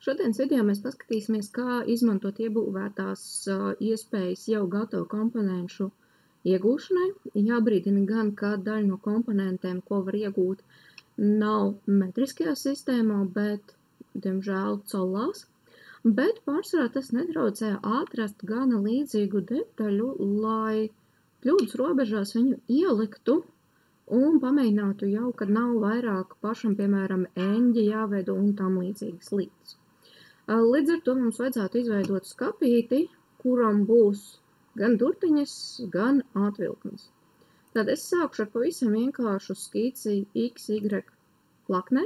Šodienas video mēs paskatīsimies, kā izmantot iebūvētās iespējas jau gatavu komponenšu iegūšanai. Jābrīdina gan, ka daļa no komponentiem, ko var iegūt, nav metriskajā sistēmā, bet, diemžēl, colās. Bet pārsvarā tas netraucē atrast gana līdzīgu detaļu, lai kļūdas robežās viņu ieliktu un pamēģinātu jau, kad nav vairāk pašam, piemēram, eņģi jāveido un tam līdzīgas lietas. Līdz ar to mums vajadzētu izveidot skapīti, kuram būs gan durtiņas, gan atvilknes. Tad es sākšu ar pavisam vienkāršu skici XY plaknē,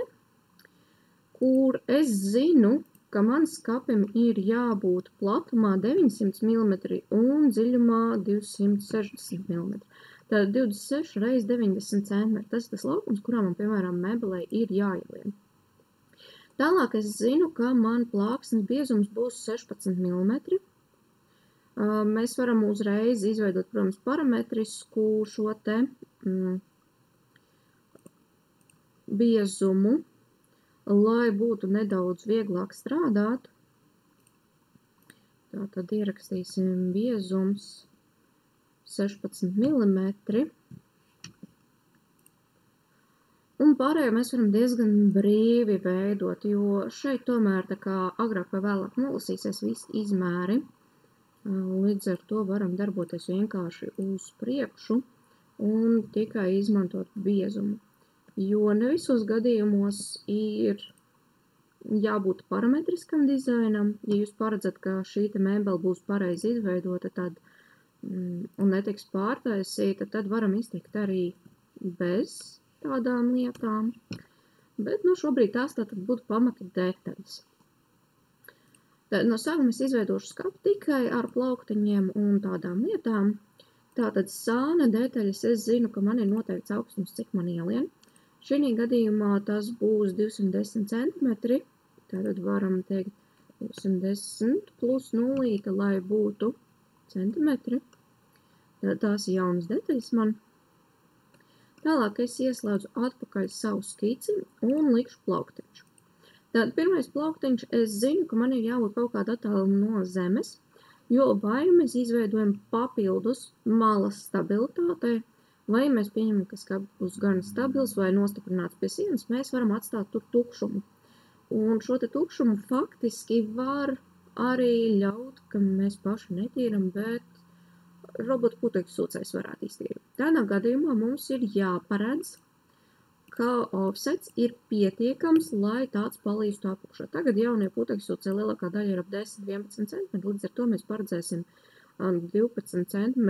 kur es zinu, ka man skapim ir jābūt platumā 900 mm un dziļumā 260 mm. Tātad 26 x 90 cm. Tas ir tas laukums, kurā man, piemēram, mebelē ir jāielien. Tālāk es zinu, ka man plāksnes biezums būs 16 mm. Mēs varam uzreiz izveidot, protams, parametrisku šo te biezumu, lai būtu nedaudz vieglāk strādāt. Tātad ierakstīsim biezums 16 mm. Un pārējo mēs varam diezgan brīvi veidot, jo šeit tomēr tā kā agrāk vai vēlāk nolasīsies visi izmēri. Līdz ar to varam darboties vienkārši uz priekšu un tikai izmantot biezumu. Jo ne visos gadījumos ir jābūt parametriskam dizainam. Ja jūs paredzat, ka šī te mēbele būs pareizi izveidota un netiks pārtaisīta, tad varam iztikt arī bez tādām lietām, bet šobrīd tās tātad būtu pamata detaļas. Tad no sākuma es izveidošu skapu tikai ar plauktiņiem un tādām lietām. Tātad sāna detaļas es zinu, ka man ir noteikts augstums, cik man ielien. Šī gadījumā tas būs 210 cm, tātad varam teikt 210 plus 0, lai būtu centimetri. Tātad tās ir jaunas detaļas man. Tālāk es ieslēdzu atpakaļ savu skici un likšu plauktiņš. Tātad pirmais plauktiņš es zinu, ka man ir jābūt kaut kāda attāluma no zemes, jo vai mēs izveidojam papildus malas stabilitātei, vai mēs pieņemam, ka skats būs gan stabils vai nostiprināts pie sienas, mēs varam atstāt tur tukšumu. Un šo te tukšumu faktiski var arī ļaut, ka mēs paši netīram, bet robotu putekļu sūcējs varētu iztīrīt. Tādā gadījumā mums ir jāparedz, ka offsets ir pietiekams, lai tāds palīstu apakšā. Tagad jaunie putekļu sūcēji lielākā daļa ir ap 10–11 cm, līdz ar to mēs paredzēsim 12 cm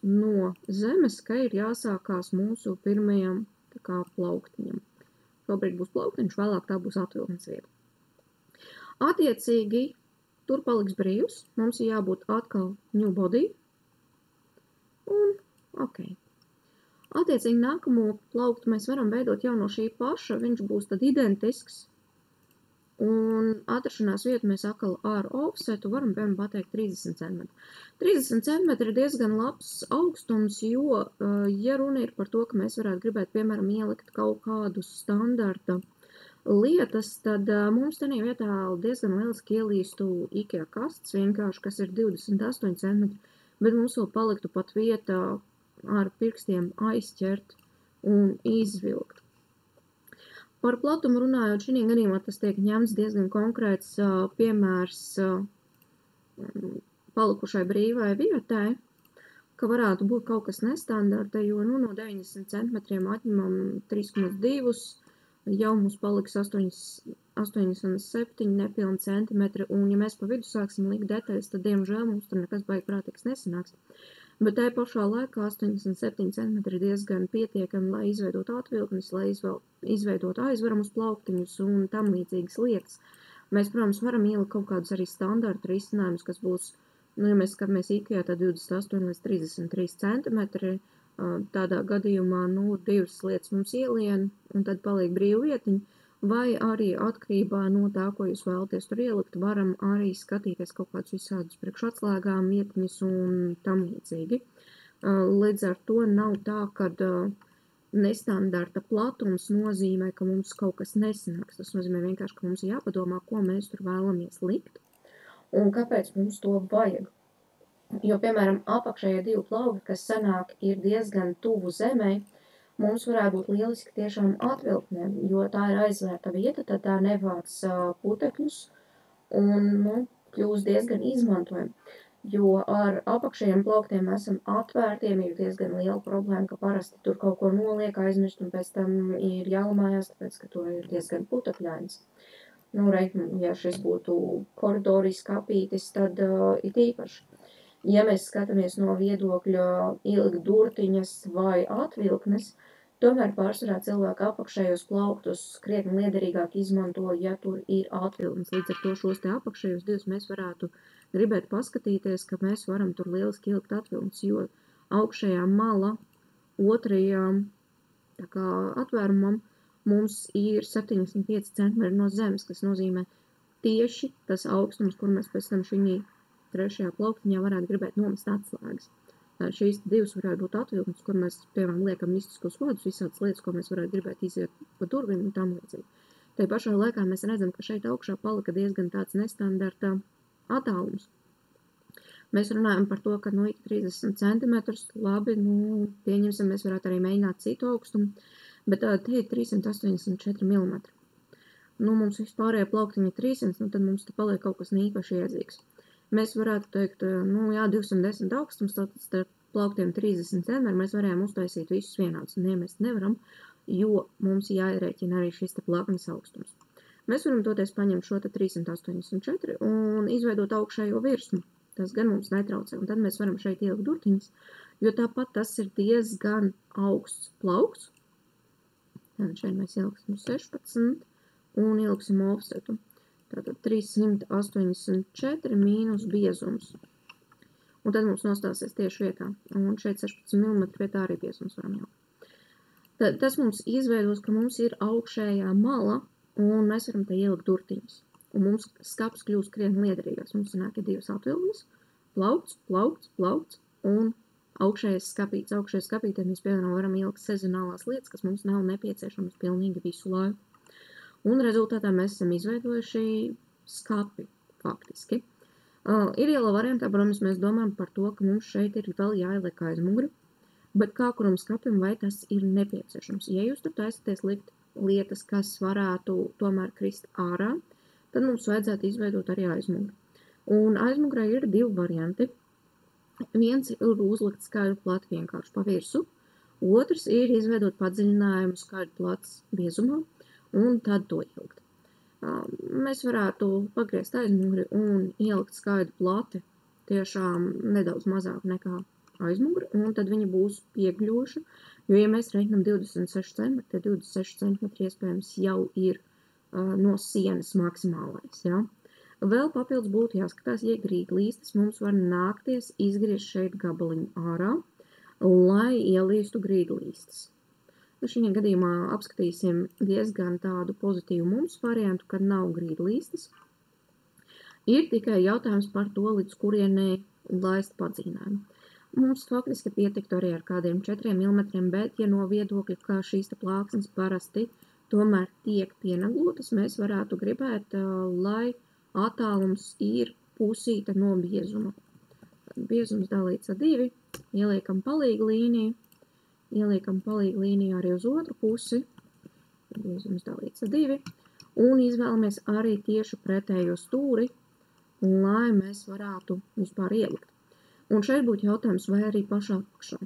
no zemes, ka ir jāsākās mūsu pirmajam plauktiņam. Šobrīd būs plauktiņš, vēlāk tā būs atvilknes vieta. Attiecīgi, tur paliks brīvs, mums ir jābūt atkal new body. Un, ok. Attiecīgi nākamo plauktu mēs varam veidot jau no šī paša, viņš būs tad identisks. Un atrašanās vietu mēs atkal ar offsetu varam, piemēram, pateikt 30 cm. 30 cm ir diezgan labs augstums, jo, ja runa ir par to, ka mēs varētu gribēt, piemēram, ielikt kaut kādus standarta lietas, tad mums tenī vietā diezgan lieliski ielīstu IKEA kastes, vienkārši, kas ir 28 cm. Bet mums vēl paliktu pat vieta ar pirkstiem aizķert un izvilkt. Par platumu runājot, šī gadījumā tas tiek ņemts diezgan konkrēts piemērs palikušai brīvai vietai, ka varētu būt kaut kas nestandarta, jo no 90 cm atņemam 3,2, jau mums paliks 87 nepilni centimetri, un ja mēs pa vidu sāksim likt detaļas, tad, diemžēl, mums tur nekas baigi prātīgs nesanāks. Bet tajā pašā laikā 87 cm ir diezgan pietiekami, lai izveidotu atvilknes, lai izveidotu aizveramus plauktiņus un tam līdzīgas lietas. Mēs, protams, varam ielikt kaut kādus arī standartu risinājumus, kas būs, ja mēs skatāmies IKEA, tad 28 līdz 33 cm. Tādā gadījumā, divas lietas mums ielien, un tad paliek brīva vietiņa, vai arī atkarībā no tā, ko jūs vēlaties tur ielikt, varam arī skatīties kaut kādus visādus priekšatslēgām, vietiņas un tam līdzīgi. Līdz ar to nav tā, kad nestandarta platums nozīmē, ka mums kaut kas nesanāks. Tas nozīmē vienkārši, ka mums jāpadomā, ko mēs tur vēlamies likt un kāpēc mums to vajag. Jo, piemēram, apakšējie divi plaugi, kas sanāk, ir diezgan tuvu zemē, mums varētu būt lieliski tiešām atvilknēm, jo tā ir aizvērta vieta, tad tā nevāc putekļus un, kļūst diezgan izmantojami. Jo ar apakšējiem plauktiem esam atvērtiem, ir diezgan liela problēma, ka parasti tur kaut ko noliek, aizmirst, un pēc tam ir jālamājās, tāpēc, ka tur ir diezgan putekļains. Ja šis būtu koridorijas kapītis, tad ir īpaši. Ja mēs skatāmies no viedokļa ilgi durtiņas vai atvilknes, tomēr pārsvarā cilvēki apakšējos plauktus krietni liederīgāk izmanto, ja tur ir atvilknes. Līdz ar to šos te apakšējos divus mēs varētu gribēt paskatīties, ka mēs varam tur lieliski ielikt atvilknes, jo augšējā mala otrajām atvērumam mums ir 75 cm no zemes, kas nozīmē tieši tas augstums, kur mēs pēc tam šī trešajā plauktiņā varētu gribēt nomest atslēgas. Šīs divas varētu būt atvilknes, kur mēs, piemēram, liekam mistiskos vadus, visādas lietas, ko mēs varētu gribēt iziet pa durvīm un tam līdzīgi. Te pašā laikā mēs redzam, ka šeit augšā palika diezgan tāds nestandarta attālums. Mēs runājam par to, ka ik 30 cm, labi, pieņemsim, mēs varētu arī mēģināt citu augstumu, bet te ir 384 mm. Mums vispārējā plauktiņa 300, tad mums te paliek kaut kas neīpaši iedzīgs. Mēs varētu teikt, 210 augstums, tātad starp plauktiem 30 cm, mēs varējām uztaisīt visus vienādus. Mēs nevaram, jo mums jāierēķina arī šis te plaknes augstums. Mēs varam toties paņemt šo te 384 un izveidot augšējo virsmu. Tas gan mums netraucē, un tad mēs varam šeit ielikt durtiņas, jo tāpat tas ir diezgan augsts plaukts. Tad šeit mēs ieliksim 16 un ieliksim offsetu. Tātad 384 mīnus biezums. Un tad mums nostāsies tieši vietā. Un šeit 16 mm vietā arī biezums varam jau. Tad tas mums izveidos, ka mums ir augšējā mala, un mēs varam te ielikt durtiņas. Un mums skaps kļūst krietni liederīgāks. Mums sanāk ir divas atvilknes, plaukts un augšējais skapīts. Augšējais skapītē mēs, piemēram, varam ielikt sezonālās lietas, kas mums nav nepieciešamas pilnīgi visu laiku. Un rezultātā mēs esam izveidojuši skapi, faktiski. Ir iela variantā, protams, mēs domājam par to, ka mums šeit ir vēl jāieliek aizmuguri, bet kā kuram skapim vai tas ir nepieciešams. Ja jūs tur taisaties likt lietas, kas varētu tomēr krist ārā, tad mums vajadzētu izveidot arī aizmuguri. Un aizmugurē ir divi varianti. Viens ir uzlikt skaidru plati vienkārši pa virsu, otrs ir izveidot padziļinājumu skaidru plats biezumā, un tad to ielikt. Mēs varētu pagriezt aizmuguri un ielikt skaidru plati tiešām nedaudz mazāk nekā aizmuguri, un tad viņa būs piegļoša, jo, ja mēs reiķinām 26 cm, tad 26 cm iespējams jau ir no sienas maksimālais, ja? Vēl papildus būtu jāskatās, ja grīdlīstes mums var nākties izgriezt šeit gabaliņu ārā, lai ielīstu grīdlīstes. Šajā gadījumā apskatīsim diezgan tādu pozitīvu mums variantu, kad nav grīdlīstes. Ir tikai jautājums par to, līdz kurienei laist padzīnājumu. Mums faktiski pietiktu arī ar kādiem 4 mm, bet ja no viedokļa, kā šīs te plāksnes parasti tomēr tiek pienaglotas, mēs varētu gribēt, lai attālums ir pusīte no biezuma. Biezums dalīts ar 2, ieliekam palīgu līniju. Ieliekam palīgu līniju arī uz otru pusi, biezums dalīts ar 2, un izvēlamies arī tieši pretējo stūri, lai mēs varētu vispār ielikt. Un šeit būtu jautājums, vai arī pašā apakšā.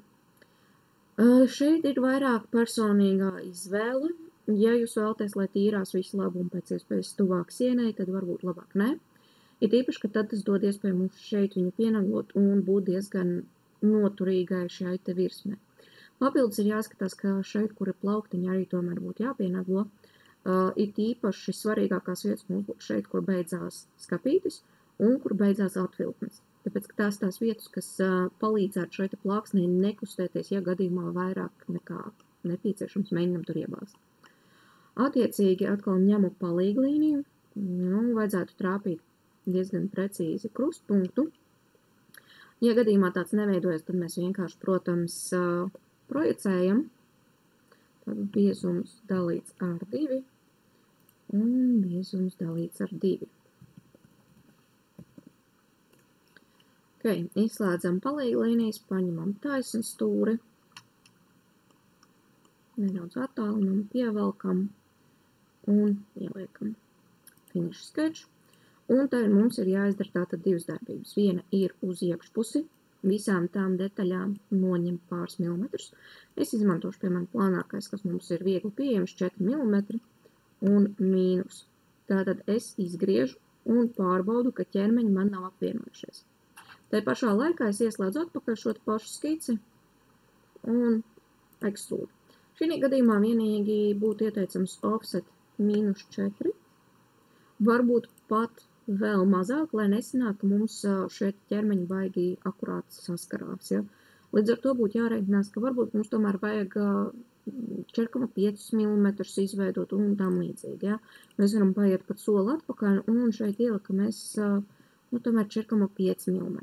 Šeit ir vairāk personīgā izvēle. Ja jūs vēlaties, lai tīrās visu labu un pēc iespējas tuvāk sienai, tad varbūt labāk nē. Ir īpaši, ka tad tas dod iespēju mums šeit viņu pienaglot un būt diezgan noturīgai šai te virsmē. Papildus ir jāskatās, ka šeit, kur ir plauktiņi, arī tomēr būtu jāpienaglo. Ir īpaši svarīgākās vietas mums būtu šeit, kur beidzās skapītis un kur beidzās atvilknes. Tāpēc, ka tās vietas, kas palīdzētu šeit plāksnē nekustēties, ja gadījumā vairāk nekā nepieciešams, mēģinam tur iebāzt. Attiecīgi atkal ņemu palīgu līniju, vajadzētu trāpīt diezgan precīzi krustpunktu. Ja gadījumā tāds neveidojas, tad mēs vienkārši, protams, projicējam Tad biezums dalīts ar 2 un biezums dalīts ar 2. Izslēdzam palīglīnijas, paņemam taisnu stūri, nedaudz attālinam, pievelkam un ieliekam finish sketch. Un tad mums ir jāizdara tātad 2 darbības. Viena ir uz iekšpusi, visām tām detaļām noņem pāris milimetrus. Es izmantošu, piemēram, plānākais, kas mums ir viegli pieejams, 4 mm un mīnus. Tātad es izgriežu un pārbaudu, ka ķermeņi man nav apvienojušies. Tai pašā laikā es ieslēdzu atpakaļ šo pašu skici un ekstrūdu. Šī gadījumā vienīgi būtu ieteicams offset -4. Varbūt pat vēl mazāk, lai nesanāk, ka mums šie ķermeņi baigi akurāti saskarās. Ja? Līdz ar to būtu jārēķinās, ka varbūt mums tomēr vajag 4,5 mm izveidot un tam līdzīgi. Ja? Mēs varam paiet pat soli atpakaļ un šeit ielikam mēs tomēr 4,5 mm.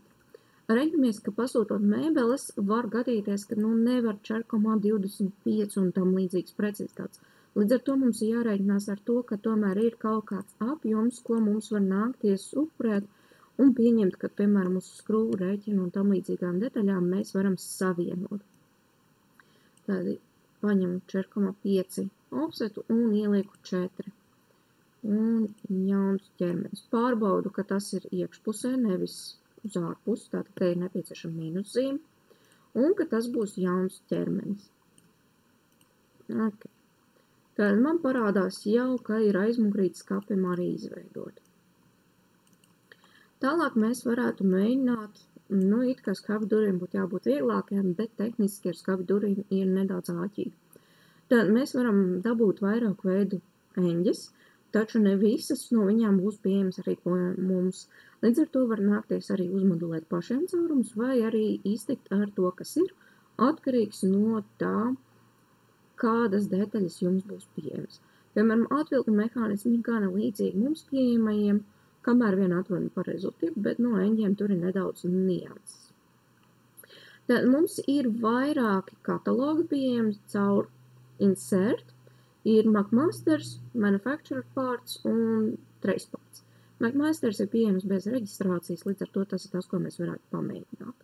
Reiķinamies, ka pasūtot mēbeles var gadīties, ka nevar 4,25 un tam līdzīgs precizitāts. Līdz ar to mums ir jārēķinās ar to, ka tomēr ir kaut kāds apjoms, ko mums var nākties upurēt un pieņemt, ka, piemēram, uz skrūvu rēķinu un tam līdzīgām detaļām mēs varam savienot. Tad paņemu 4,5 offsetu un ielieku 4. Un jauns ķermenis. Pārbaudu, ka tas ir iekšpusē, nevis uz ārpusi, tātad te ir nepieciešama mīnuszīme, un ka tas būs jauns ķermenis. Tad man parādās jau, ka ir aizmugurīti skapim arī izveidot. Tālāk mēs varētu mēģināt, it kā skapju durvīm būtu jābūt vieglākiem, bet tehniski ar skapju durvīm ir nedaudz āķīgi. Tad mēs varam dabūt vairāku veidu eņģes, taču ne visas no viņām būs pieejamas arī mums. Līdz ar to var nākties arī uzmodulēt pašiem caurumus vai arī iztikt ar to, kas ir, atkarīgs no tā, kādas detaļas jums būs pieejamas. Piemēram, atvilkņu mehānismi ir gana līdzīgi mums pieejamajiem, kamēr vien atrodam pareizo tipu, bet no eņģiem tur ir nedaudz nianses. Tad mums ir vairāki katalogi pieejami caur Insert, ir McMasters, Manufacturer Parts un Trace Parts. McMasters ir pieejams bez reģistrācijas, līdz ar to tas ir tas, ko mēs varētu pamēģināt.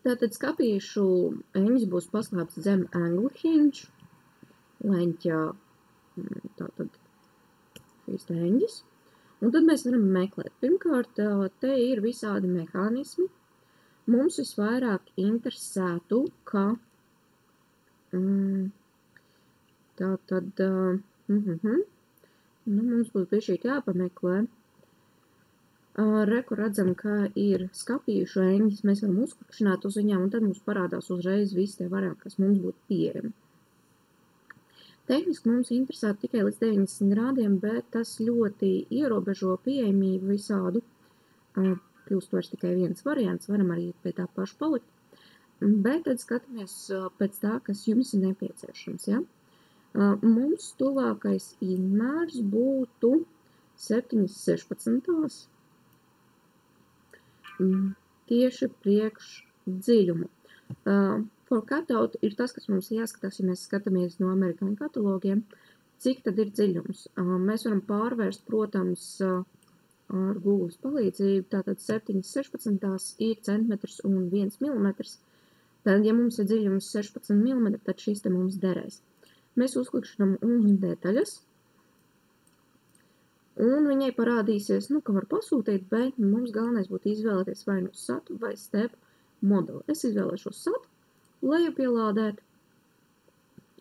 Tātad skapīšu eņģis būs paslēpts zem angle hinge, leņķa tātad šīs eņģis. Un tad mēs varam meklēt. Pirmkārt, te ir visādi mehānismi. Mums visvairāk interesētu, ka tātad mums būs bišķīt jāpameklē. Reku redzam, ka ir skapījušu eņģis, mēs varam uzklikšķināt uz viņām, un tad mums parādās uzreiz visi tie varianti, kas mums būtu pieejami. Tehniski mums interesētu tikai līdz 90 grādiem, bet tas ļoti ierobežo pieejamību visādu. Kļūst vairs tikai viens variants, varam arī pie tā paša palikt. Bet tad skatāmies pēc tā, kas jums ir nepieciešams. Ja? Mums tuvākais izmērs būtu 7/16. Tieši priekš dziļumu. For cutout ir tas, kas mums jāskatās, ja mēs skatāmies no amerikāņu katalogiem, cik tad ir dziļums. Mēs varam pārvērst, protams, ar Google palīdzību, tātad 7/16 ir centimetrs un 1 milimetrs. Tad, ja mums ir dziļums 16 mm, tad šis te mums derēs. Mēs uzklikšķinam uz detaļas, un viņai parādīsies, ka var pasūtīt, bet mums galvenais būtu izvēlēties vai nu SAT vai STEP modeli. Es izvēlēšos SAT, lejupielādēt,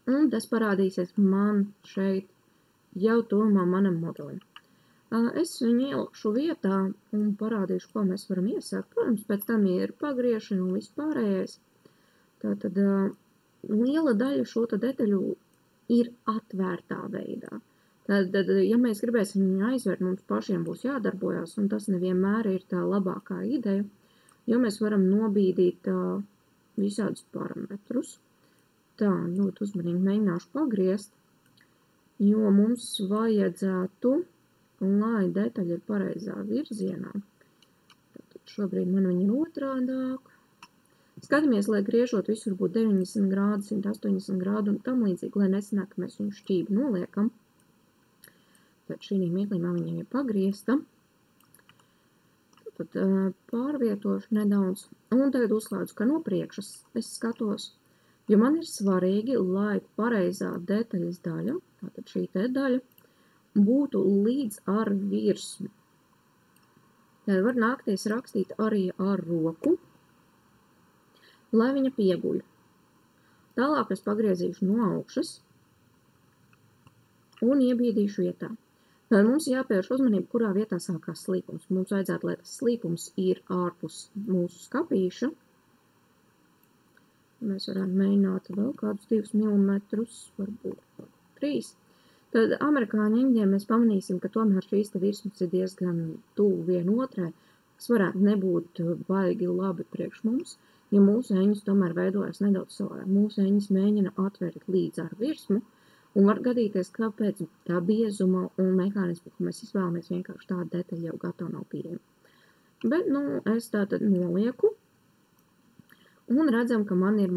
un tas parādīsies man šeit jau tuvumā manam modelim. Es viņu ielikšu vietā un parādīšu, ko mēs varam iesākt. Protams, pēc tam ir pagriešana un vispārējais. Tātad liela daļa šo detaļu ir atvērtā veidā. Tad, ja mēs gribēsim viņu aizvērt, mums pašiem būs jādarbojās, un tas nevienmēr ir tā labākā ideja, jo mēs varam nobīdīt visādus parametrus. Tā, ļoti uzmanīgi mēģināšu pagriezt, jo mums vajadzētu, lai detaļa ir pareizā virzienā. Tātad šobrīd man viņa ir otrādāk. Skatāmies, lai griežot visur būtu 90 grādi, 180 grādi un tam līdzīgi, lai nesanāk, ka mēs viņu šķību noliekam. Tad šī mirklī viņa ir pagriezta. Tad pārvietošu nedaudz. Un tagad uzslēdzu, ka no priekšas es skatos, jo man ir svarīgi, lai pareizā detaļas daļa, tātad šī te daļa, būtu līdz ar virsmu. Tad var nākties rakstīt arī ar roku, lai viņa pieguļ. Tālāk es pagriezīšu no augšas un iebiedīšu vietā. Tad mums jāpievērš uzmanība, kurā vietā sākās slīpums. Mums vajadzētu, lai tas slīpums ir ārpus mūsu skapīša. Mēs varētu mēģināt vēl kādus 2 mm, varbūt 3. Tad amerikāņu eņģiem mēs pamanīsim, ka tomēr šīs te virsmas ir diezgan tuvu vienotrai, kas varētu nebūt baigi labi priekš mums, ja mūsu eņģis tomēr veidojas nedaudz savādāk. Mūsu eņģis mēģina atvērt līdz ar virsmu, un var gadīties, ka pēc tā biezuma un mehānismu, ko mēs izvēlamies, vienkārši tāda detaļa jau gatava nav pieejama. Bet, es tātad nolieku, un redzam, ka man ir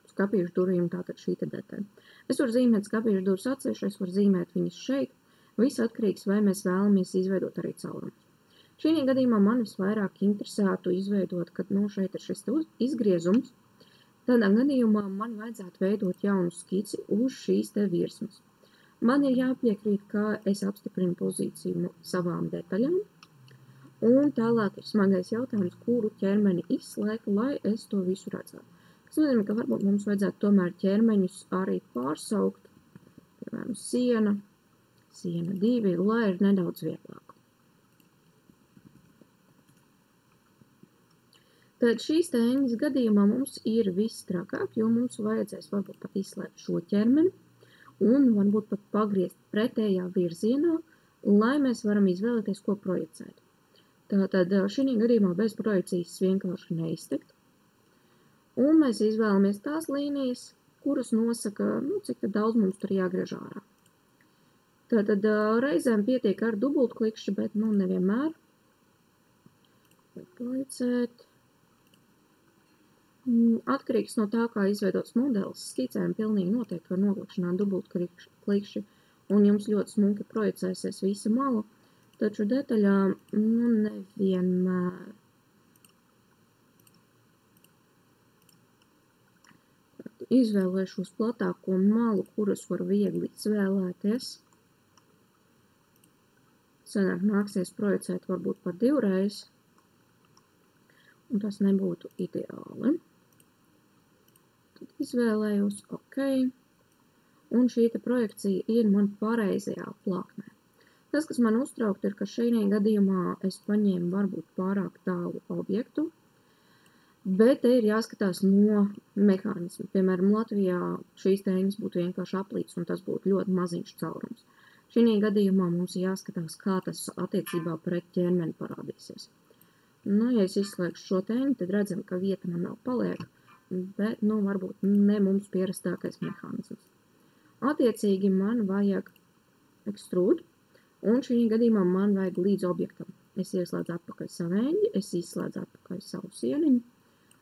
skapīšu durvīm tātad šī te detaļa. Es varu zīmēt skapīšu durvis atsevišķi, es varu zīmēt viņas šeit. Viss atkarīgs, vai mēs vēlamies izveidot arī caurumus. Šī gadījumā man visvairāk interesētu izveidot, kad šeit ir šis izgriezums. Tādā gadījumā man vajadzētu veidot jaunu skici uz šīs te virsmas. Man ir jāpiekrīt, ka es apstiprinu pozīciju savām detaļām, un tālāk ir smagais jautājums, kuru ķermeni izslēgt, lai es to visu redzētu. Tas nozīmē, ka varbūt mums vajadzētu tomēr ķermeņus arī pārsaukt, piemēram, siena 2, lai ir nedaudz vieglāk. Tad šīs eņģes gadījumā mums ir viss trakāk, jo mums vajadzēs varbūt pat izslēgt šo ķermeni un varbūt pat pagriezt pretējā virzienā, lai mēs varam izvēlēties, ko projicēt. Tātad šī gadījumā bez projekcijas vienkārši neiztekt. Un mēs izvēlamies tās līnijas, kuras nosaka, cik daudz mums tur jāgriež ārā. Tātad reizēm pietiek ar dubultklikšķi, bet nevienmēr. Projicēt. Atkarīgs no tā, kā izveidots modelis, skicēm pilnīgi noteikti var noklikšķināt dubultklikšķi, un jums ļoti smuki projicēsies visa mala, taču detaļām nevienmēr. Izvēlēšos platāko malu, kuras var viegli izvēlēties. Sanāk nāksies projicēt varbūt par 2 reizes, un tas nebūtu ideāli. Tad izvēlējos OK, un šī projekcija ir man pareizajā plāksnē. Tas, kas man uztraukt, ir, ka šajā gadījumā es paņēmu varbūt pārāk tālu objektu, bet te ir jāskatās no mehānisma. Piemēram, Latvijā šīs eņģes būtu vienkārši aplīts, un tas būtu ļoti maziņš caurums. Šī gadījumā mums jāskatās, kā tas attiecībā pret ķermeni parādīsies. Ja es izslēgšu šo eņģi, tad redzam, ka vieta man vēl paliek, bet, varbūt ne mums pierastākais mehānisms. Attiecīgi man vajag ekstrūdu, un šī gadījumā man vajag līdz objektam. Es ieslēdzu atpakaļ savu eņģi, es izslēdzu atpakaļ savu sieniņu,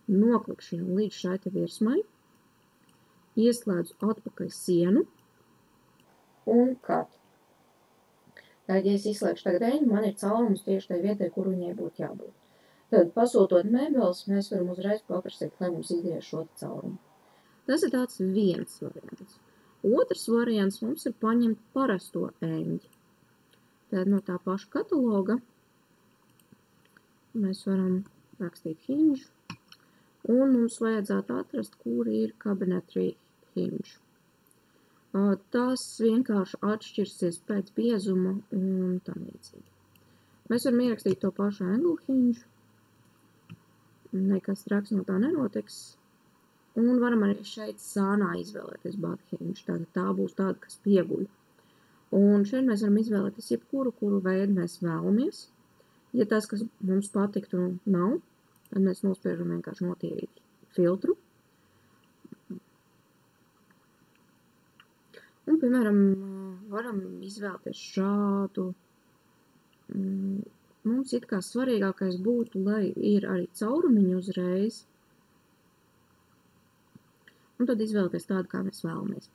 noklikšķinu līdz šai te virsmai, ieslēdzu atpakaļ sienu un kat. Tad, ja es izslēgšu tagad eņģi, man ir caurums tieši tai vietai, kur viņai būtu jābūt. Tad, pasūtot mēbeles, mēs varam uzreiz paprasīt, lai mums izgriež šo caurumu. Tas ir tāds viens variants. Otrs variants mums ir paņemt parasto eņģi. Tad no tā paša kataloga mēs varam rakstīt hinge, un mums vajadzētu atrast, kur ir cabinetry hinge. Tas vienkārši atšķirsies pēc biezuma un tam līdzīgi. Mēs varam ierakstīt to pašu angle hinge. Nekas traks no tā nenotiks. Un varam arī šeit sānā izvēlēties body hinge. Tātad tā būs tāda, kas pieguļ. Un šeit mēs varam izvēlēties kuru veidu mēs vēlamies. Ja tas, kas mums patiktu, nav, tad mēs nospiežam vienkārši notīrīt filtru. Un, piemēram, varam izvēlēties šādu. Mums it kā svarīgākais būtu, lai ir arī caurumiņi uzreiz, un tad izvēlēties tādu, kā mēs vēlamies.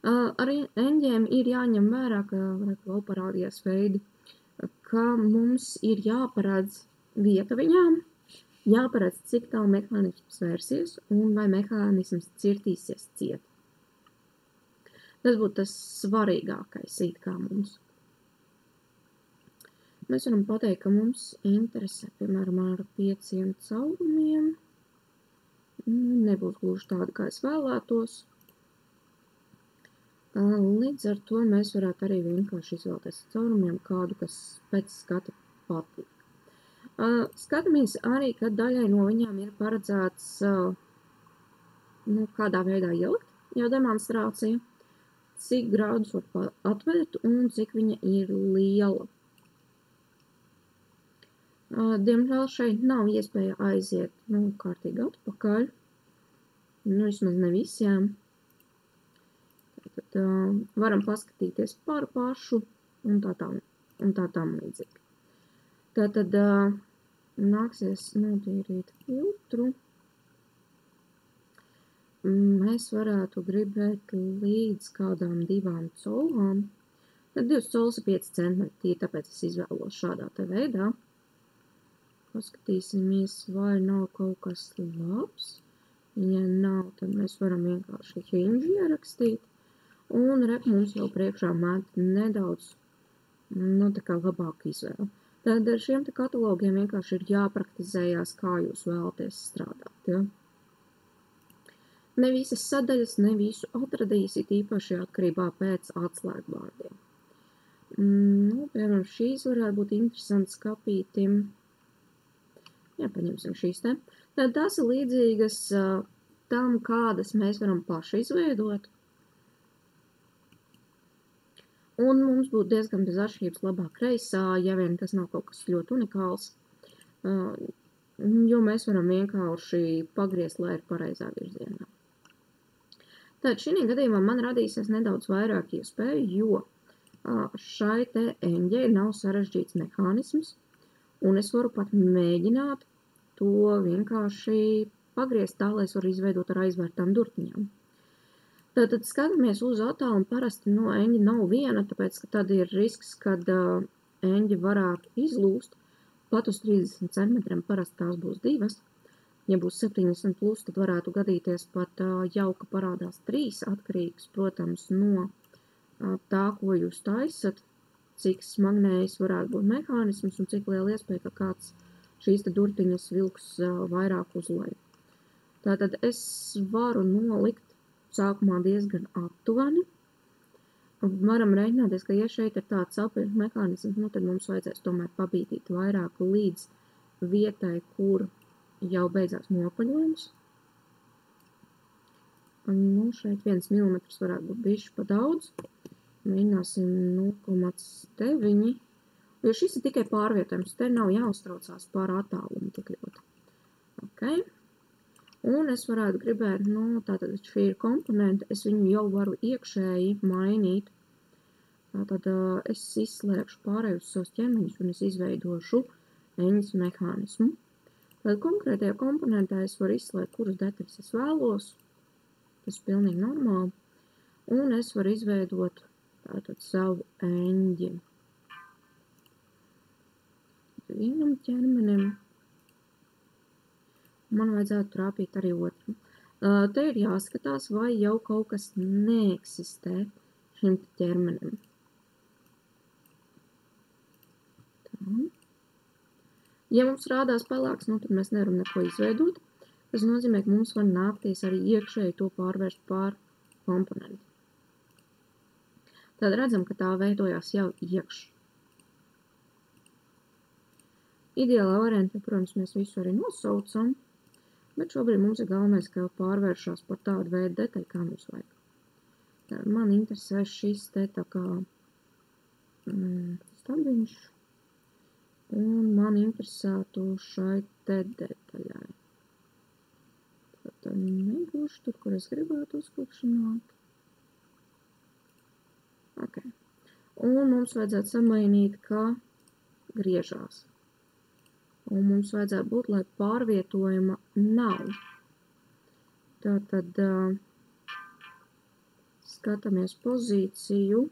Ar eņģiem ir jāņem vērā, ka vēl parādījās veidi, ka mums ir jāparedz vieta viņām, jāparedz, cik tālu mehānisms vērsies un vai mehānisms cirtīsies ciet. Tas būtu tas svarīgākais it kā mums. Mēs varam pateikt, ka mums interesē, piemēram, ar 5 caurumiem. Nebūs gluži tāda, kā es vēlētos. Līdz ar to mēs varētu arī vienkārši izvēlēties caurumiem kādu, kas pēc skata patīk. Skatāmies arī, ka daļai no viņām ir paredzēts kādā veidā ielikt jau demonstrācija, cik grādus var atvērt un cik viņa ir liela. Diemžēl šeit nav iespēja aiziet kārtīgi atpakaļ, vismaz ne visiem. Tad varam paskatīties par pašu un tā tam līdzīgi. Tātad nāksies notīrīt filtru. Mēs varētu gribēt līdz kādām 2 colām. Tad 2 colas ir 5 centimetri, tāpēc es izvēlos šādā te veidā. Paskatīsimies, vai nav kaut kas labs. Ja nav, tad mēs varam vienkārši hinge ierakstīt. Un mums jau priekšā met nedaudz tā kā labāk izvēle. Tad ar šiem te katalogiem vienkārši ir jāpraktizējās, kā jūs vēlaties strādāt. Ja? Ne visas sadaļas, ne visu atradīsiet īpaši atkarībā pēc atslēgvārdiem. Piemēram, šīs varētu būt interesants kapītim. Jā, paņemsim šīs te. Tad tās ir līdzīgas tam, kādas mēs varam paši izveidot. Un mums būtu diezgan bez atšķirības labā kreisā, ja vien tas nav kaut kas ļoti unikāls. Jo mēs varam vienkārši pagriezt, lai ir pareizā virzienā. Tad šī gadījumā man radīsies nedaudz vairāk iespēju, jo šai te eņģei nav sarežģīts mehānisms, un es varu pat mēģināt to vienkārši pagriezt tā, lai es varu izveidot ar aizvērtām durtiņām. Tātad skatāmies uz attālu, un parasti eņģa nav viena, tāpēc, ka tad ir risks, kad eņģa varētu izlūst. Pat uz 30 centimetriem parasti tās būs 2. Ja būs 70 plus, tad varētu gadīties pat jauka parādās 3, atkarīgs, protams, no tā, ko jūs taisat, cik smagnējs varētu būt mehānisms un cik liela iespēja, ka kāds šīs te durtiņas vilks vairāk uz leju. Tātad es varu nolikt sākumā diezgan aptuveni. Varam rēķināties, ka ja šeit ir tāds sapļu mehānisms, tad mums vajadzēs tomēr pabīdīt vairāk līdz vietai, kur jau beidzās nopaļojums. Šeit 1 milimetrs varētu būt bišķi pa daudz. Mēģināsim 0,9. Jo šis ir tikai pārvietojums, te nav jāuztraucās par attālumu tik ļoti. Okay. Un es varētu gribēt, tātad šī ir komponente, es viņu jau varu iekšēji mainīt. Tātad es izslēgšu pārējus savus ķermeņus un es izveidošu eņģes mehānismu. Tad konkrētajā komponentē es varu izslēgt, kuras detaļas es vēlos. Tas ir pilnīgi normāli. Un es varu izveidot tātad savu eņģi. Vienam ķermenim. Man vajadzētu trāpīt arī otram. Te ir jāskatās, vai jau kaut kas neeksistē šim ķermenim. Tā. Ja mums rādās pelēks, tad mēs nevaram neko izveidot. Tas nozīmē, ka mums var nākties arī iekšēji to pārvērst pār komponentu. Tad redzam, ka tā veidojās jau iekš. Ideālā variantā, protams, mēs visu arī nosaucam, bet šobrīd mums ir galvenais, ka pārvēršās par tādu veidu detaļu, kā mums vajag. Tā, man interesē šis te tā kā stabiņš, un man interesētu šai te detaļai. Tad nebūšu tur, kur es gribētu uzklikšanāt. Okay. Un mums vajadzētu samainīt, kā griežās. Un mums vajadzētu būt, lai pārvietojuma nav. Tātad skatāmies pozīciju,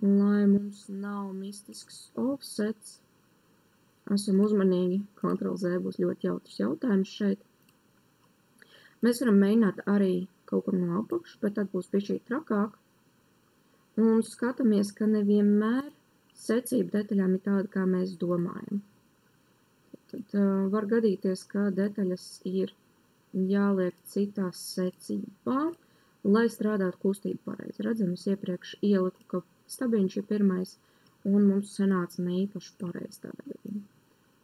lai mums nav mistisks offsets. Esam uzmanīgi, Ctrl+Z būs ļoti jautrs jautājums šeit. Mēs varam mēģināt arī kaut kur no apakšu, bet tad būs bišķīt trakāk. Un skatāmies, ka nevienmēr secība detaļām ir tāda, kā mēs domājam. Tad var gadīties, ka detaļas ir jāliek citās secībā, lai strādātu kustību pareizi. Redzam, es iepriekš ieliku, ka stabiņš ir pirmais, un mums sanāca ne īpaši pareizi tādā gadījumā.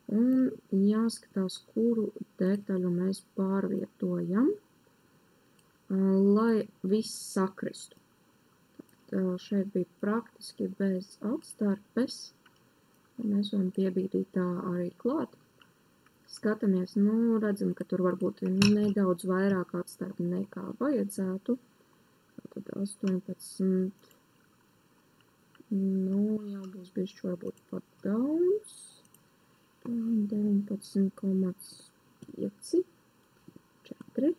Un jāskatās, kuru detaļu mēs pārvietojam, lai viss sakristu. Tad šeit bija praktiski bez atstarpes. Mēs varam piebīdīt tā arī klāt. Skatāmies, redzam, ka tur varbūt nedaudz vairāk atstarpi nekā vajadzētu. Tad 18. Jau būs bišķi varbūt pat daudz. 19,5. 4.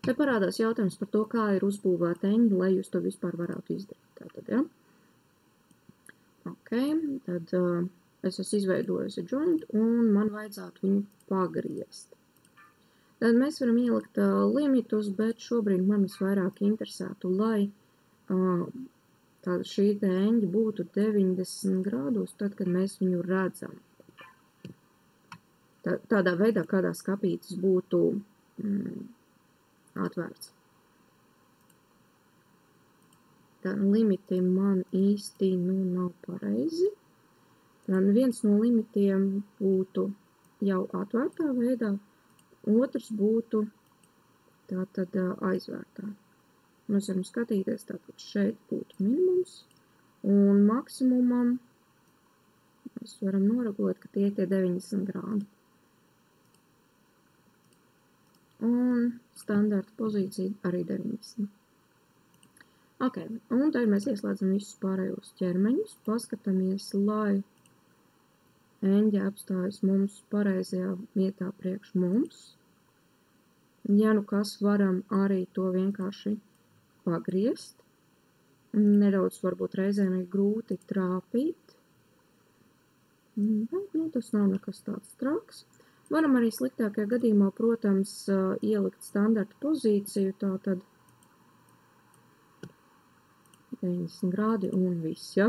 Te parādās jautājums par to, kā ir uzbūvēta eņģi, lai jūs to vispār varētu izdarīt. Tātad, ja? Ok, tad es esmu izveidojusi joint un man vajadzētu viņu pagriezt. Tad mēs varam ielikt limitus, bet šobrīd man visvairāk interesētu, lai šī eņģi būtu 90 grādos, tad, kad mēs viņu redzam. Tādā veidā, kādā skapītis būtu atvērts. Tad limiti man īsti nav pareizi. Tad viens no limitiem būtu jau atvērtā veidā, otrs būtu tātad aizvērtā. Mēs varam skatīties, tātad šeit būtu minimums, un maksimumam mēs varam noregulēt, ka tie 90 grādi. Un standarta pozīcija arī 90. Ok, un tad mēs ieslēdzam visus pārējos ķermeņus, paskatāmies, lai eņģe apstājas mums pareizajā vietā priekš mums. Ja kas varam arī to vienkārši pagriezt. Nedaudz varbūt reizēm ir grūti trāpīt. Bet, tas nav nekas tāds traks. Varam arī sliktākajā gadījumā, protams, ielikt standarta pozīciju, tātad 90 grādi un viss, ja?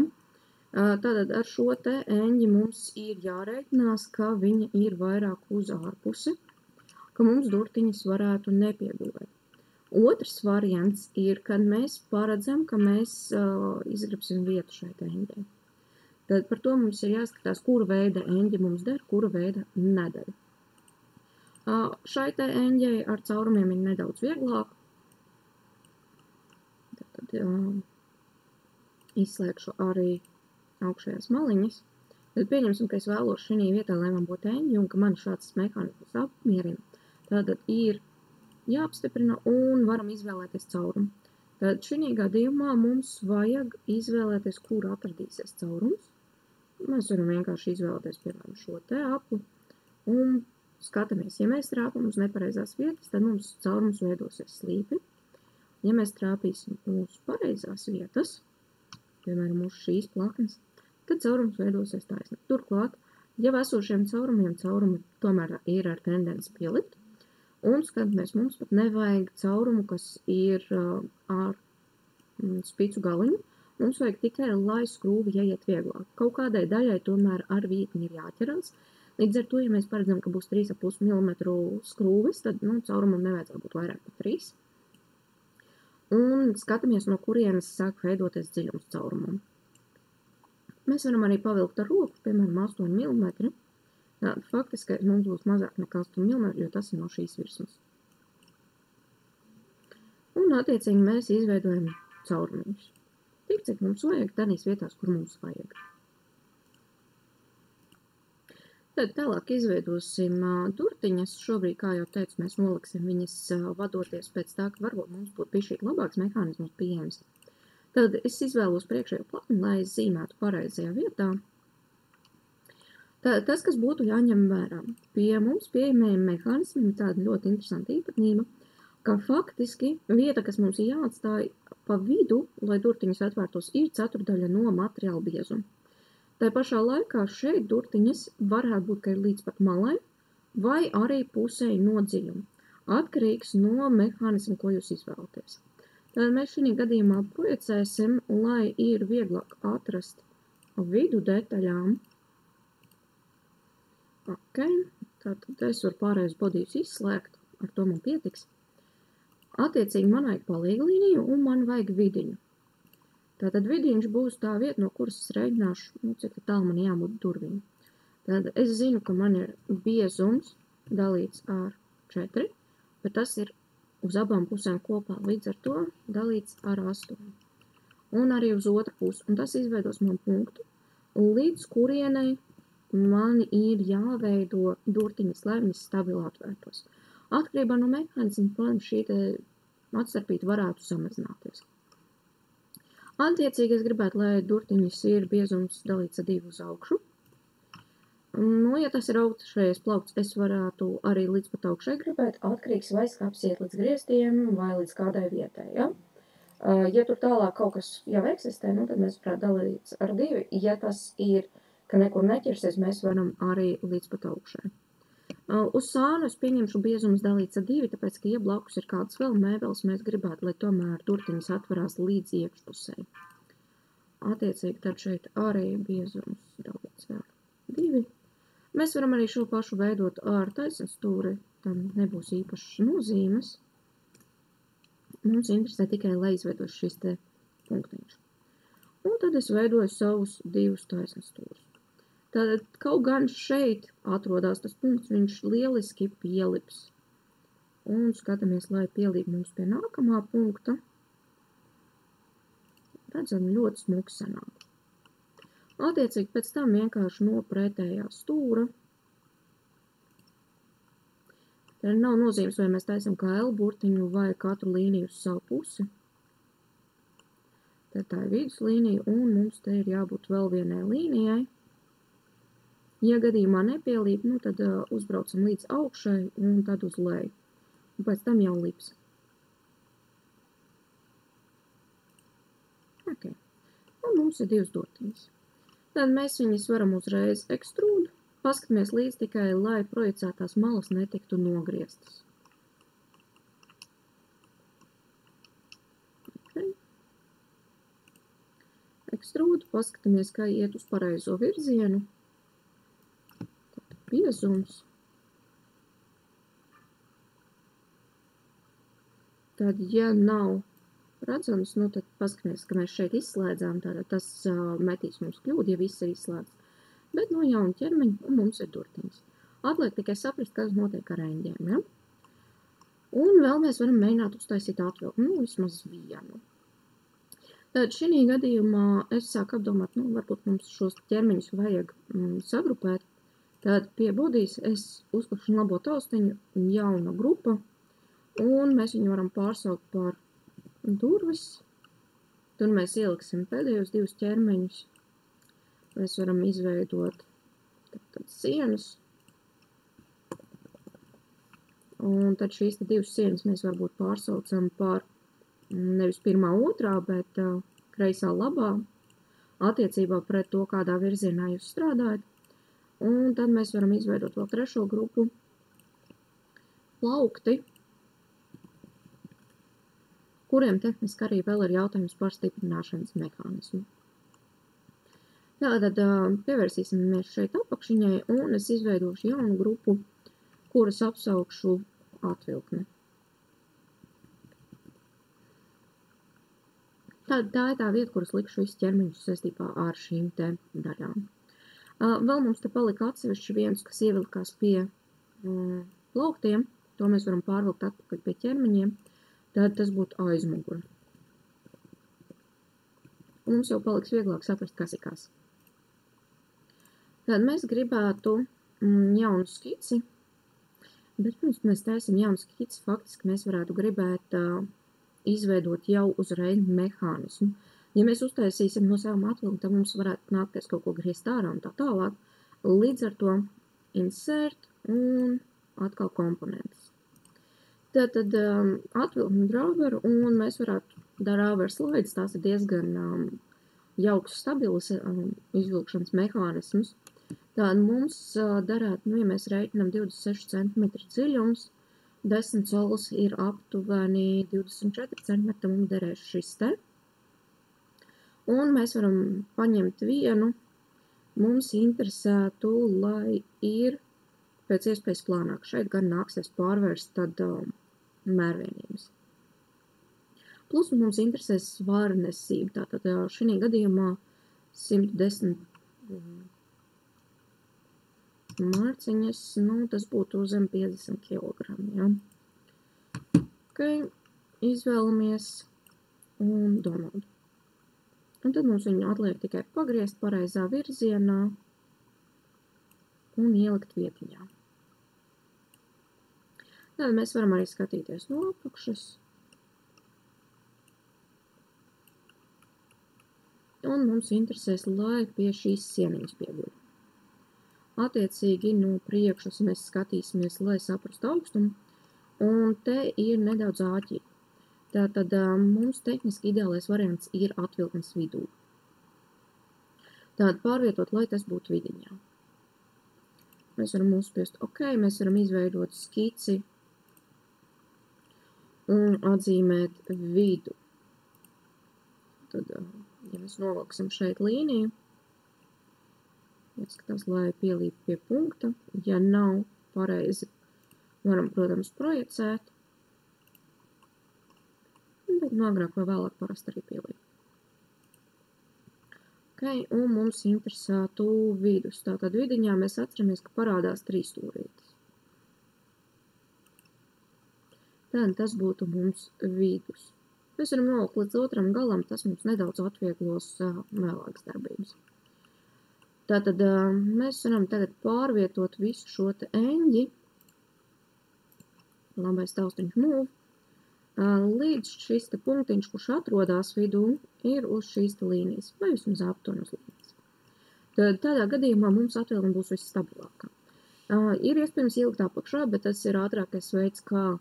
Tātad ar šo te eņģi mums ir jārēķinās, ka viņa ir vairāk uz ārpusi, ka mums durtiņas varētu nepiegulēt. Otrs variants ir, kad mēs paredzam, ka mēs izgrabsim vietu šai eņģei. Tad par to mums ir jāskatās, kura veida eņģe mums der, kura veida nedara. Šai te eņģei ar caurumiem ir nedaudz vieglāk. Tad izslēgšu arī augšējās maliņas. Tad pieņemsim, ka es vēlos šī vietā, lai man būtu eņģi un ka man šāds mehānisms apmierina. Tātad ir jāapstiprina un varam izvēlēties caurumu. Tad šī gadījumā mums vajag izvēlēties, kur atradīsies caurums. Mēs varam vienkārši izvēlēties, piemēram, šo te apli un skatāmies, ja mēs trāpam uz nepareizās vietas, tad mums caurums veidosies slīpi. Ja mēs trāpīsim uz pareizās vietas, piemēram, uz šīs plaknes, tad caurums veidosies taisni. Turklāt, jau esošiem caurumiem caurumi tomēr ir ar tendenci pielikt, un skatāmies, mums pat nevajag caurumu, kas ir ar spicu galiņu, mums vajag tikai, lai skrūvi ieiet vieglāk. Kaut kādai daļai tomēr ar vītni ir jāķerās, līdz ar to, ja mēs paredzam, ka būs 3,5 mm skrūvis, tad caurumam nevajadzētu būt vairāk par 3. Un skatāmies, no kurienes sāk veidoties dziļums caurumam. Mēs varam arī pavilkt ar roku, piemēram, 8 mm. Faktiski mums būs mazāk nekā 8 mm, jo tas ir no šīs virsmas. Un attiecīgi mēs izveidojam caurumus. Tik, cik mums vajag, tādīs vietās, kur mums vajag. Tad tālāk izveidosim turtiņas. Šobrīd, kā jau teicu, mēs noliksim viņas vadoties pēc tā, ka varbūt mums būtu bišķīt labāks mehānisms pieejams. Tad es izvēlos priekšējo platni, lai es zīmētu pareizajā vietā. Tad tas, kas būtu jāņem vērā. Pie mums pieejamajiem mehānismiem ir tāda ļoti interesanta īpatnība. ka faktiski vieta, kas mums ir jāatstāj pa vidu, lai durtiņas atvērtos, ir ceturdaļa no materiāla biezuma. Tā pašā laikā šeit durtiņas varētu būt, ka ir līdz pat malai, vai arī pusēji no dziļuma. Atkarīgs no mehānisma, ko jūs izvēlaties. Tad mēs šī gadījumā projicēsim, lai ir vieglāk atrast vidu detaļām. Ok, tātad es varu pārējos bodījus izslēgt, ar to man pietiks. Attiecīgi man vajag palīga līniju un man vajag vidiņu. Tātad vidiņš būs tā vieta, no kuras es rēģināšu, cik tālu man jābūt durvīm. Tad es zinu, ka man ir biezums dalīts ar 4, bet tas ir uz abām pusēm kopā, līdz ar to dalīts ar 8. Un arī uz otru pusi, un tas izveidos man punktu, līdz kurienai man ir jāveido durtiņas, lai viņas stabili atvērtos. Atkarībā no mehānisma, protams, šī atstarpība varētu samazināties. Attiecīgi es gribētu, lai durtiņas ir biezums dalīts ar 2 uz augšu. Ja tas ir augšējais plaukts, es varētu arī līdz pat augšai gribēt, atkarīgs vai skāps iet līdz griestiem vai līdz kādai vietai. Ja, ja tur tālāk kaut kas jau eksistē, tad mēs varētu dalīt ar 2. Ja tas ir, ka nekur neķersies, mēs varam arī līdz pat augšai. Uz sānu es pieņemšu biezums dalīts ar 2, tāpēc, ka ja blakus ir kādas vēl mēbeles, mēs gribētu, lai tomēr durtiņas atverās līdz iekšpusē. Attiecīgi tad šeit arī biezums dalīts ar 2. Mēs varam arī šo pašu veidot ar taisnstūri, tam nebūs īpašas nozīmes. Mums interesē tikai, lai izveidos šis te punktiņš. Un tad es veidoju savus 2 taisnstūrus. Tātad kaut gan šeit atrodās tas punkts, viņš lieliski pielips. Un skatāmies, lai pielīp mums pie nākamā punkta. Redzam, ļoti smuki sanāk. Attiecīgi pēc tam vienkārši no pretējā stūra. Tad nav nozīmes, vai mēs taisam kā L burtiņu vai katru līniju uz savu pusi. Tad tā ir vidus līnija un mums te ir jābūt vēl vienai līnijai. Ja gadījumā nepielīp, tad uzbraucam līdz augšai un tad uz leju. Un pēc tam jau lips. Ok. Un mums ir 2 durtiņas. Tad mēs viņas varam uzreiz ekstrūdu. Paskatāmies līdz tikai, lai projicētās malas netiktu nogrieztas. Okay. Ekstrūdu, paskatāmies, kā iet uz pareizo virzienu. Biezums. Tad, ja nav redzams, tad paskatāmies, ka mēs šeit izslēdzām, tātad tas metīs mums kļūdu, ja viss ir izslēgts. Bet no jauna ķermeņa un mums ir durtiņas. Atliek tikai saprast, kas notiek ar eņģiem, ja? Un vēl mēs varam mēģināt uztaisīt atvilku, vismaz vienu. Tad šī gadījumā es sāku apdomāt, varbūt mums šos ķermeņus vajag sagrupēt. Tad pie bodīs es uzklikšu labo taustiņu, jauna grupa, un mēs viņu varam pārsaukt par durvis. Tur mēs ieliksim pēdējos 2 ķermeņus. Mēs varam izveidot sienas. Un tad šīs 2 sienas mēs varbūt pārsaucam par nevis pirmā otrā, bet kreisā labā, attiecībā pret to, kādā virzienā jūs strādājat. Un tad mēs varam izveidot vēl 3. grupu plaukti, kuriem tehniski arī vēl ir jautājums par stiprināšanas mehānismu. Tātad pievērsīsimies šeit apakšiņai, un es izveidošu jaunu grupu, kuras apsaukšu atvilkne. Tā ir tā vieta, kuras likšu visu ķermeņus saistībā ar šīm te daļām. Vēl mums te palika atsevišķi viens, kas ievilkās pie plauktiem, to mēs varam pārvilkt atpakaļ pie ķermeņiem, tad tas būtu aizmugure. Un mums jau paliks vieglāk saprast, kas ir kas. Tad mēs gribētu jaunu skici, bet pirms mēs taisam jaunu skici, faktiski mēs varētu gribēt izveidot jau uzreiz mehānismu. Ja mēs uztaisīsim no savām atvilkām, tad mums varētu nākties kaut ko griezt ārā un tā tālāk. Līdz ar to insert un atkal komponentes. Tātad atvilkam draveru, un mēs varētu draveru slaids, tās ir diezgan jauks, stabils izvilkšanas mehānisms. Tāda mums darētu, ja mēs reiķinām 26 cm dziļums, 10 colis ir aptuveni 24 cm, mums derēs šis te. Un mēs varam paņemt vienu, mums interesētu, lai ir pēc iespējas plānāk. Šeit gan nāksies pārvērst tad mērvienības. Plus mums interesēs svārnesība, tātad šī gadījumā 110 mārciņas, tas būtu zem 50 kg, ja. Ok, izvēlamies un download. Un tad mums viņu atliek tikai pagriezt pareizā virzienā un ielikt vietiņā. Tad mēs varam arī skatīties no apakšas. Un mums interesēs, lai pie šīs sieniņas pieguļ. Attiecīgi no priekšas mēs skatīsimies, lai saprastu augstumu, un te ir nedaudz āķīgi. Tātad mums tehniski ideālais variants ir atvilknes vidū. Tātad pārvietot, lai tas būtu vidiņā. Mēs varam uzspiest OK, mēs varam izveidot skici un atzīmēt vidu. Tad, ja mēs novilksim šeit līniju, jāskatās, lai pielīp pie punkta. Ja nav pareizi, varam, protams, projicēt. Bet agrāk vai vēlāk parasti arī pielīp. Ok, un mums interesētu vidus. Tātad vidiņā mēs atceramies, ka parādās 3 stūrītes. Tad tas būtu mums vidus. Mēs varam nolikt līdz otram galam, tas mums nedaudz atvieglos vēlākas darbības. Tātad mēs varam tagad pārvietot visu šo te eņģi, labais taustiņš move, līdz šis te punktiņš, kurš atrodās vidū, ir uz šīs te līnijas, vai vismaz aptuveni uz līnijas. Tad tādā gadījumā mums atvilkne būs visstabilākā. Ir iespējams ielikt apakšā, bet tas ir ātrākais veids, kā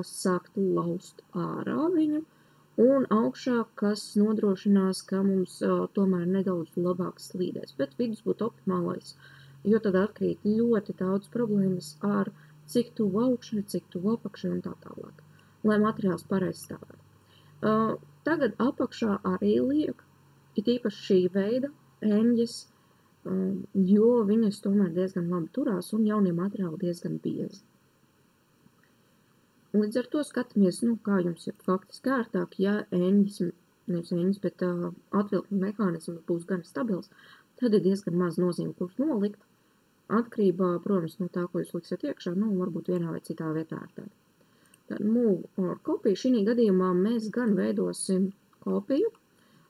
sākt laust ārā viņu, un augšā, kas nodrošinās, ka mums tomēr nedaudz labāk slīdēs, bet vidus būtu optimālais, jo tad atkrīt ļoti daudz problēmas ar cik tuvu augšai, cik tuvu apakšai un tā tālāk, lai materiāls pareizi stāvētu. Tagad apakšā arī liek, it īpaši šī veida eņģes, jo viņas tomēr diezgan labi turās un jaunie materiāli diezgan biezi. Līdz ar to skatāmies, kā jums ir faktiski ērtāk, ja atvilkņu mehānisms būs gan stabils, tad ir diezgan maz nozīme, kurš nolikt. Atkarībā, protams, no tā, ko jūs liksiet iekšā, varbūt vienā vai citā vietā ērtāk. Tad move or copy. Šī gadījumā mēs gan veidosim kopiju,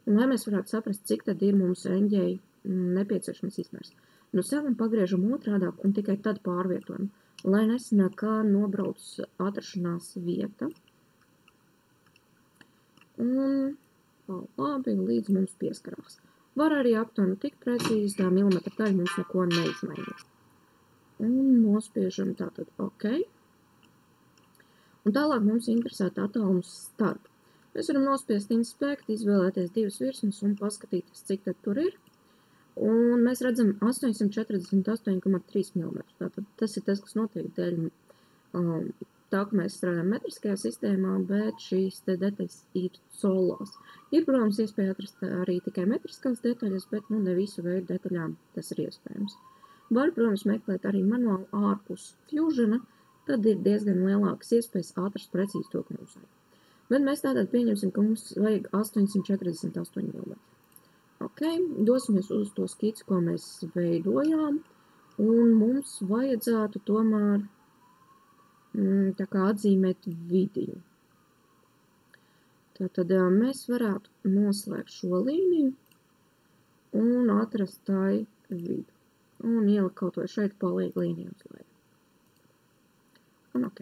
un lai mēs varētu saprast, cik tad ir mums eņģei nepieciešams izmērs. Sākam pagriežam otrādāk un tikai tad pārvietojam. Lai nesanāk, kā nobrauc atrašanās vieta. Un labi, līdz mums pieskarās. Var arī aptuveni tik precīzi, tā milimetra daļa mums neko neizmainīs. Un nospiežam tātad OK. Un tālāk mums interesētu attālums starp. Mēs varam nospiest inspect, izvēlēties 2 virsmas un paskatīties, cik tad tur ir. Un mēs redzam 848,3 mm. Tātad tas ir tas, kas notiek dēļ tā, ka mēs strādājam metriskajā sistēmā, bet šīs te detaļas ir solās. Ir, protams, iespēja atrast arī tikai metriskās detaļas, bet ne visu veidu detaļām tas ir iespējams. Var, protams, meklēt arī manuāli ārpus Fusiona, tad ir diezgan lielākas iespējas atrast precīzi to, ko mums vajag. Bet mēs tātad pieņemsim, ka mums vajag 848 mm. Ok, dosimies uz to skici, ko mēs veidojām, un mums vajadzētu tomēr tā kā atzīmēt vidiņu. Tātad mēs varētu noslēgt šo līniju un atrast tai vidu. Un ielikt kaut vai šeit paliek līniju uz leju. Un ok.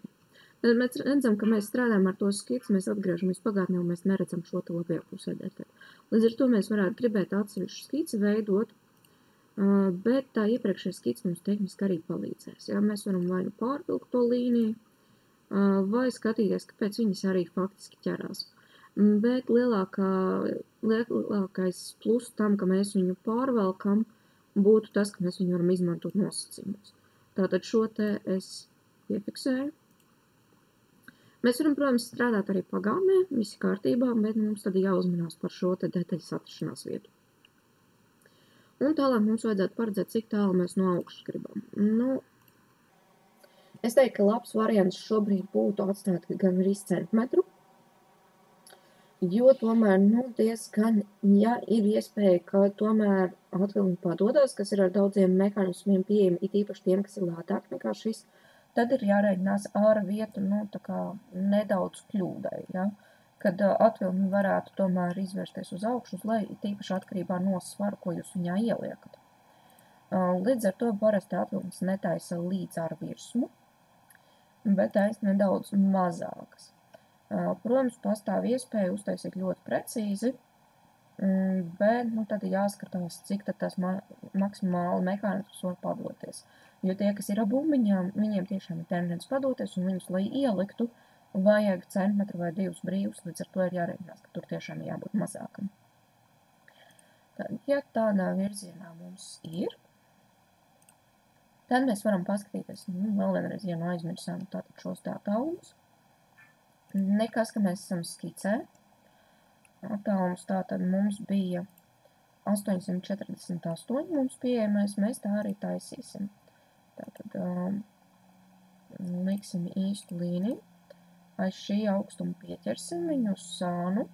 Tad mēs redzam, ka mēs strādājam ar to skici, mēs atgriežamies pagātnē un mēs neredzam šo te labajā pusē detaļu. Līdz ar to mēs varētu gribēt atsevišķu skici veidot, bet tā iepriekšējā skici mums tehniski arī palīdzēs. Ja? Mēs varam vai nu pārvilkt to līniju, vai skatīties, kāpēc viņas arī faktiski ķerās. Bet lielākais plus tam, ka mēs viņu pārvelkam, būtu tas, ka mēs viņu varam izmantot nosacījumos. Tātad šo te es piefiksēju. Mēs varam, protams, strādāt arī pagātnē, visi kārtībā, bet mums tad jāuzmanās par šo te detaļas atrašanās vietu. Un tālāk mums vajadzētu paredzēt, cik tālu mēs no augšas gribam. Nu, es teiktu, ka labs variants šobrīd būtu atstāt gan arī centimetru, jo tomēr, diezgan, ja ir iespēja, ka tomēr atvilni padodās, kas ir ar daudziem mehānismiem pieejami, it īpaši tiem, kas ir lētāk nekā šis, tad ir jārēķinās ar vietu, tā kā nedaudz kļūdai, ja? Kad atvilni varētu tomēr izvērsties uz augšu, lai it īpaši atkarībā no svaru, ko jūs viņā ieliekat. Līdz ar to parasti atvilnis netaisa līdz ar virsmu, bet taisa nedaudz mazākas. Protams, pastāv iespēja uztaisīt ļoti precīzi, bet tad jāskatās, cik tad tas maksimāli mehānisms var padoties. Jo tie, kas ir ar bumbiņām, viņiem tiešām ir tendence padoties, un viņus, lai ieliktu, vajag centimetru vai 2 brīvus, līdz ar to ir jārēķinās, ka tur tiešām jābūt mazākam. Tad, ja tādā virzienā mums ir, tad mēs varam paskatīties, vēl vienreiz, ja aizmirsām tātad šos tā attālumus. Nekas, ka mēs esam skicē. Attālums tātad mums bija 848 mums pieejamais, mēs tā arī taisīsim. Tātad liksim īstu līniju, aiz šī augstuma pieķersim viņu uz sānu,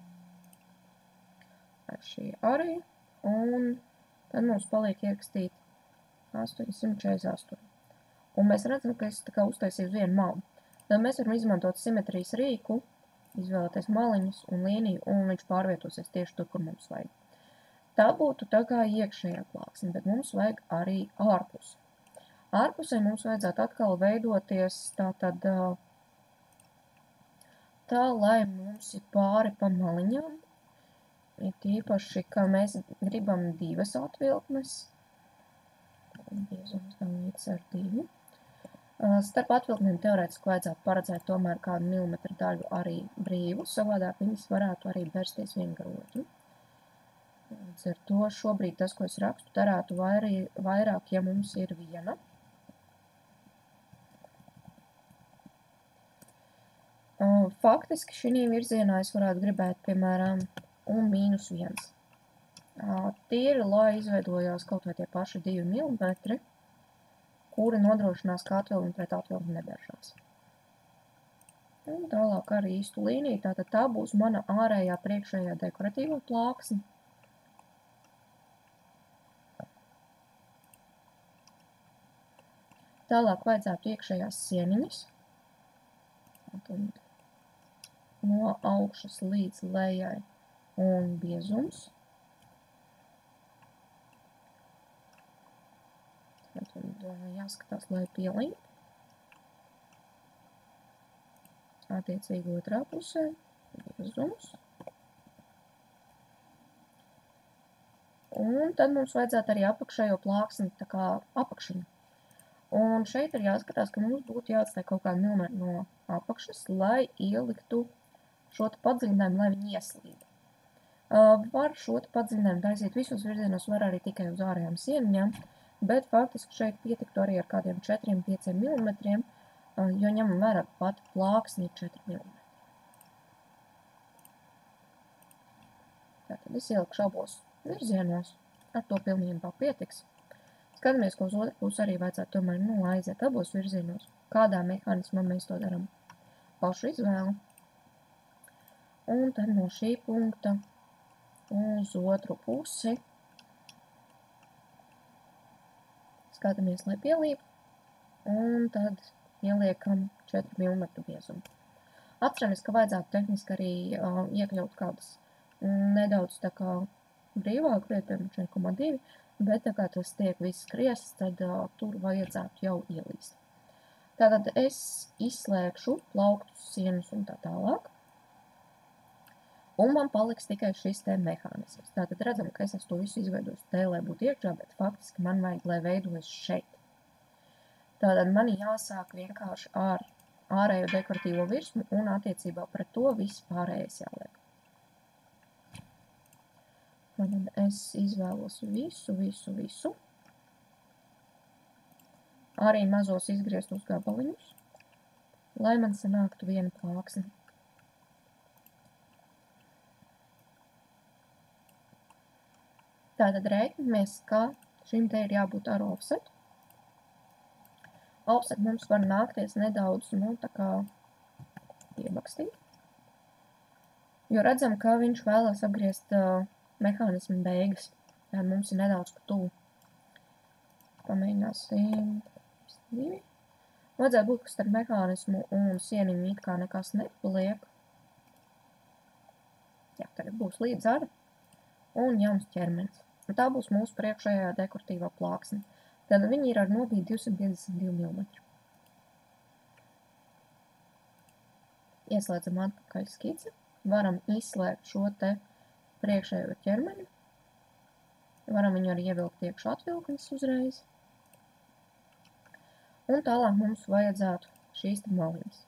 aiz šī arī, un tad mums paliek ierakstīt 848. Un mēs redzam, ka es tā kā uztaisīju uz vienu malu. Tad mēs varam izmantot simetrijas rīku, izvēlēties maliņus un līniju, un viņš pārvietosies tieši tur, kur mums vajag. Tā būtu tā kā iekšējā plāksne, bet mums vajag arī ārpusi. Ārpusē mums vajadzētu atkal veidoties tātad tā, lai mums ir pāri pa maliņām, ir tīpaši, ka mēs gribam 2 atvilknes, biezums tam līdz ar 2. Starp atvilknēm teorētiski vajadzētu paredzēt tomēr kādu milimetru daļu arī brīvu, savādāk viņas varētu arī bersties vien gar otru. Līdz ar to šobrīd tas, ko es rakstu, darētu vairāk, ja mums ir viena. Faktiski šī virzienā es varētu gribēt, piemēram, un -1. Tīri, lai izveidojās kaut vai tie paši 2 milimetri, kuri nodrošinās, ka atvilni pret atvilni neberšās. Un tālāk arī īstu līniju, tātad tā būs mana ārējā priekšējā dekoratīvā plāksne. Tālāk vajadzētu iekšējās sieniņas. No augšas līdz lejai un biezums. Tad jāskatās, lai pielīp. Attiecīgi otrā pusē, biezums. Un tad mums vajadzētu arī apakšējo plāksni, tā kā apakšiņu. Un šeit ir jāskatās, ka mums būtu jāatstāj kaut kādu milimetru no apakšas, lai ieliktu šo padziļinājumu, lai viņi ieslīd. Var šo padziļinājumu taisīt visos virzienos, var arī tikai uz ārējām sieniņām, bet faktiski šeit pietiktu arī ar kādiem 4-5 milimetriem, jo ņemam vērā pati plāksni ir 4 milimetri. Tātad es ielikšu abos virzienos, ar to pilnībā pietiks. Skatāmies, ko uz otru pusi arī vajadzētu tomēr aiziet abos virzienos. Kādā mehānismā mēs to darām? Pašu izvēlu. Un tad no šī punkta uz otru pusi skatāmies, lai pielīp, un tad ieliekam 4 mm biezumu. Atceramies, ka vajadzētu tehniski arī iekļaut kādas nedaudz tā kā brīvāk vietiem 4,2, bet tā kā tas tiek viss griests, tad tur vajadzētu jau ielīst. Tātad es izslēgšu plauktus, sienus un tā tālāk. Un man paliks tikai šis te mehānisms. Tātad redzam, ka es to visu izveidojis te, lai būtu iekšā, bet faktiski man vajag, lai veidojas šeit. Tātad man jāsāk vienkārši ar ārējo dekoratīvo virsmu un attiecībā pret to viss pārējais jāliek. Tad es izvēlos visu. Arī mazos izgrieztos gabaliņus, lai man sanāktu viena plāksne. Tātad rēķinamies, ka šim te ir jābūt ar offsetu. Offset mums var nākties nedaudz, tā kā iebakstīt. Jo redzam, ka viņš vēlās apgriezt mehānismu beigas. Tātad mums ir nedaudz pa tuvu. Pamēģināsim 2. Vajadzētu būt, ka starp mehānismu un sieniņu it kā nekas nepaliek. Jā, tagad būs līdz ara un jauns ķermenis. Un tā būs mūsu priekšējā dekoratīvā plāksne. Tad viņi ir ar nobīdi 252 mm. Ieslēdzam atpakaļ skici. Varam izslēgt šo te priekšējo ķermeni. Varam viņu arī ievilkt iekšā atvilknes uzreiz. Un tālāk mums vajadzētu šīs te maliņas.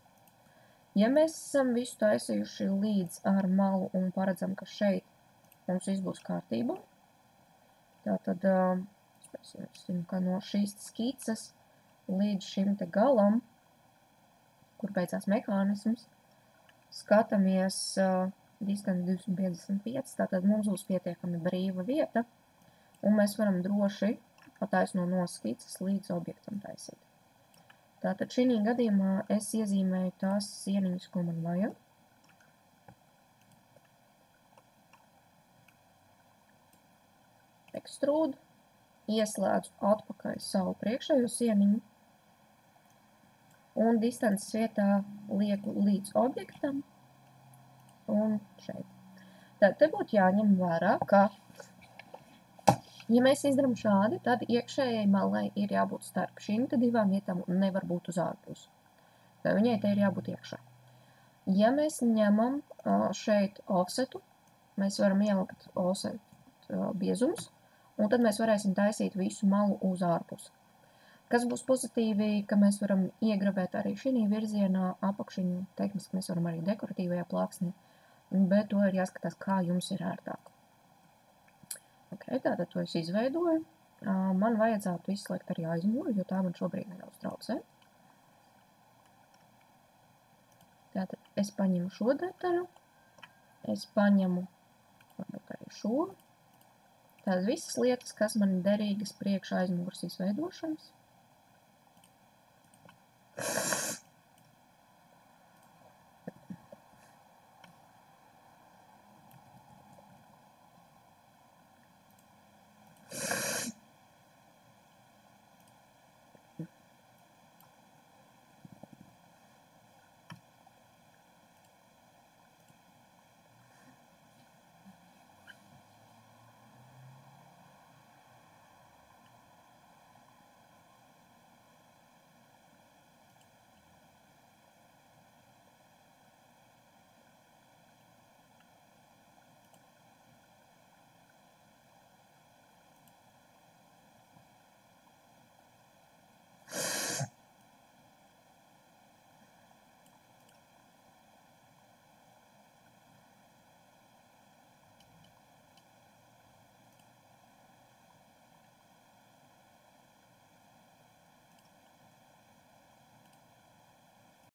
Ja mēs esam visu taisījuši līdz ar malu un paredzam, ka šeit mums viss būs kārtībā, tātad ka no šīs skices līdz šim te galam, kur beidzās mehānisms, skatāmies distanci 255, tātad mums būs pietiekami brīva vieta, un mēs varam droši pataisno no skices līdz objektam taisīt. Tātad šī gadījumā es iezīmēju tās sieniņas, ko man vajag. Ekstrūdu, ieslēdzu atpakaļ savu priekšējo sieniņu un distances vietā lieku līdz objektam un šeit. Tad te būtu jāņem vērā, ka, ja mēs izdaram šādi, tad iekšējai malai ir jābūt starp šīm te divām vietām un nevar būt uz ārpusi. Tad viņai te ir jābūt iekšā. Ja mēs ņemam šeit offsetu, mēs varam ielikt offset biezums, un tad mēs varēsim taisīt visu malu uz ārpusi. Kas būs pozitīvi, ka mēs varam iegravēt arī šī virzienā apakšiņu, tehniski mēs varam arī dekoratīvajā plāksnē, bet to ir jāskatās, kā jums ir ērtāk. Ok, tātad to es izveidoju. Man vajadzētu izslēgt arī aizmūru, jo tā man šobrīd nedaudz traucē. Tātad es paņemu šo detaļu, es paņemu varbūt arī šo. Tātad visas lietas, kas man ir derīgas priekš aizmūras izveidošanas.